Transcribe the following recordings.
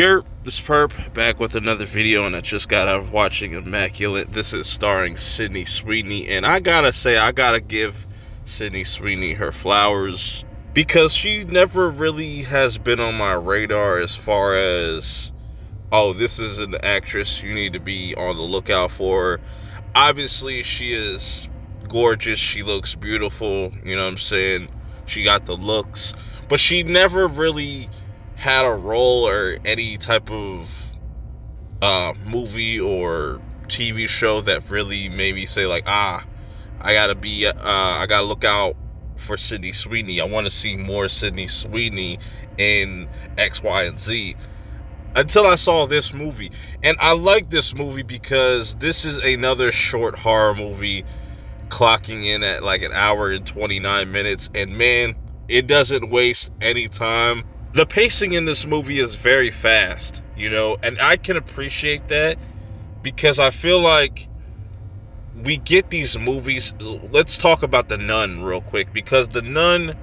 This perp back with another video, and I just got out of watching Immaculate. This is starring Sydney Sweeney, and I gotta say, I gotta give Sydney Sweeney her flowers because she never really has been on my radar as far as, oh, this is an actress you need to be on the lookout for. Obviously, she is gorgeous. She looks beautiful. You know what I'm saying? She got the looks, but she never really had a role or any type of movie or TV show that really made me say like, I gotta look out for Sydney Sweeney. I want to see more Sydney Sweeney in X, Y, and Z. Until I saw this movie. And I like this movie because this is another short horror movie clocking in at like an hour and 29 minutes. And man, it doesn't waste any time. The pacing in this movie is very fast, you know, and I can appreciate that because I feel like we get these movies. Let's talk about The Nun real quick, because The Nun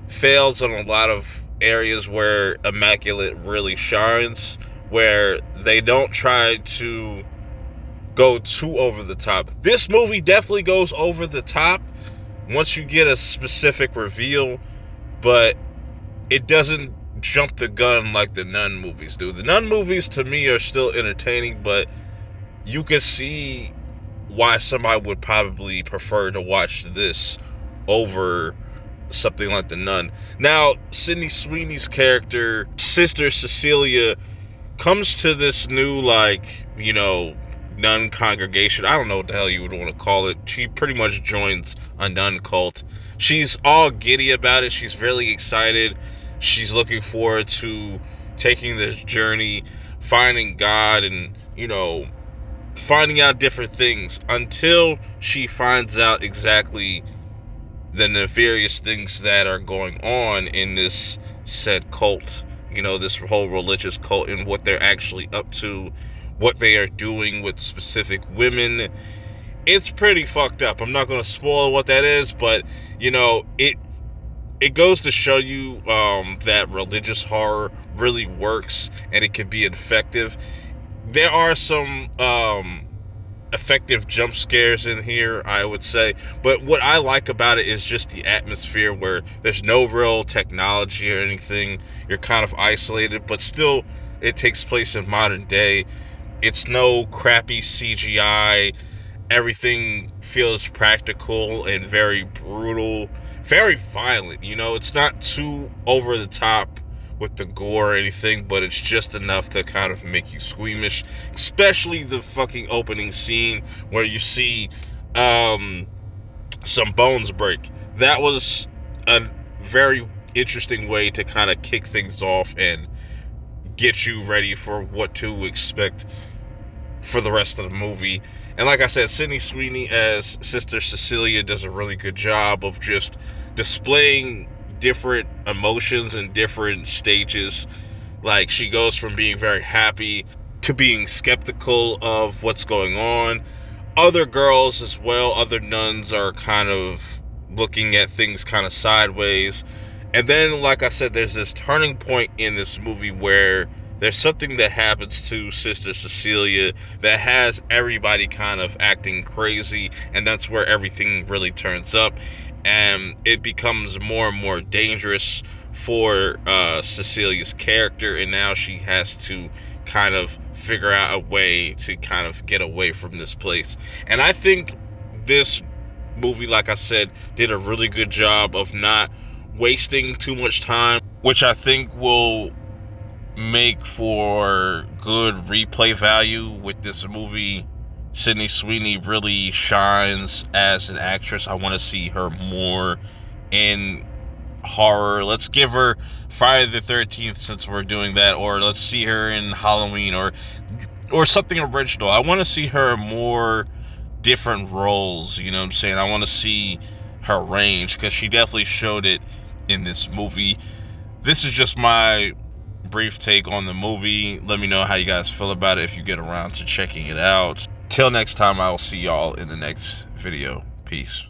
fails in a lot of areas where Immaculate really shines, where they don't try to go too over the top. This movie definitely goes over the top once you get a specific reveal, but it doesn't jump the gun like the Nun movies do. The Nun movies to me are still entertaining, but you can see why somebody would probably prefer to watch this over something like the Nun. Now, Sydney Sweeney's character, Sister Cecilia, comes to this new, like, you know, nun congregation. I don't know what the hell you would want to call it. She pretty much joins a nun cult. She's all giddy about it. She's really excited. She's looking forward to taking this journey, finding God, and, you know, finding out different things until she finds out exactly the nefarious things that are going on in this said cult, you know, this whole religious cult, and what they're actually up to, what they are doing with specific women. It's pretty fucked up. I'm not going to spoil what that is, but, you know, it goes to show you that religious horror really works and it can be effective. There are some effective jump scares in here, I would say, but what I like about it is just the atmosphere where there's no real technology or anything. You're kind of isolated, but still it takes place in modern day. It's no crappy CGI. Everything feels practical and very brutal, very violent. You know, it's not too over the top with the gore or anything, but it's just enough to kind of make you squeamish, especially the fucking opening scene where you see some bones break. That was a very interesting way to kind of kick things off and get you ready for what to expect for the rest of the movie. And like I said, Sydney Sweeney as Sister Cecilia does a really good job of just displaying different emotions and different stages. Like, she goes from being very happy to being skeptical of what's going on. Other girls as well, other nuns, are kind of looking at things kind of sideways. And then, like I said, there's this turning point in this movie where there's something that happens to Sister Cecilia that has everybody kind of acting crazy, and that's where everything really turns up, and it becomes more and more dangerous for Cecilia's character, and now she has to kind of figure out a way to kind of get away from this place. And I think this movie, like I said, did a really good job of not wasting too much time, which I think will make for good replay value with this movie. Sydney Sweeney really shines as an actress. I want to see her more in horror. Let's give her Friday the 13th, since we're doing that, or let's see her in Halloween, or something original. I want to see her more different roles, you know what I'm saying? I want to see her range, because she definitely showed it in this movie. This is just my brief take on the movie. Let me know how you guys feel about it if you get around to checking it out. Till next time, I will see y'all in the next video. Peace.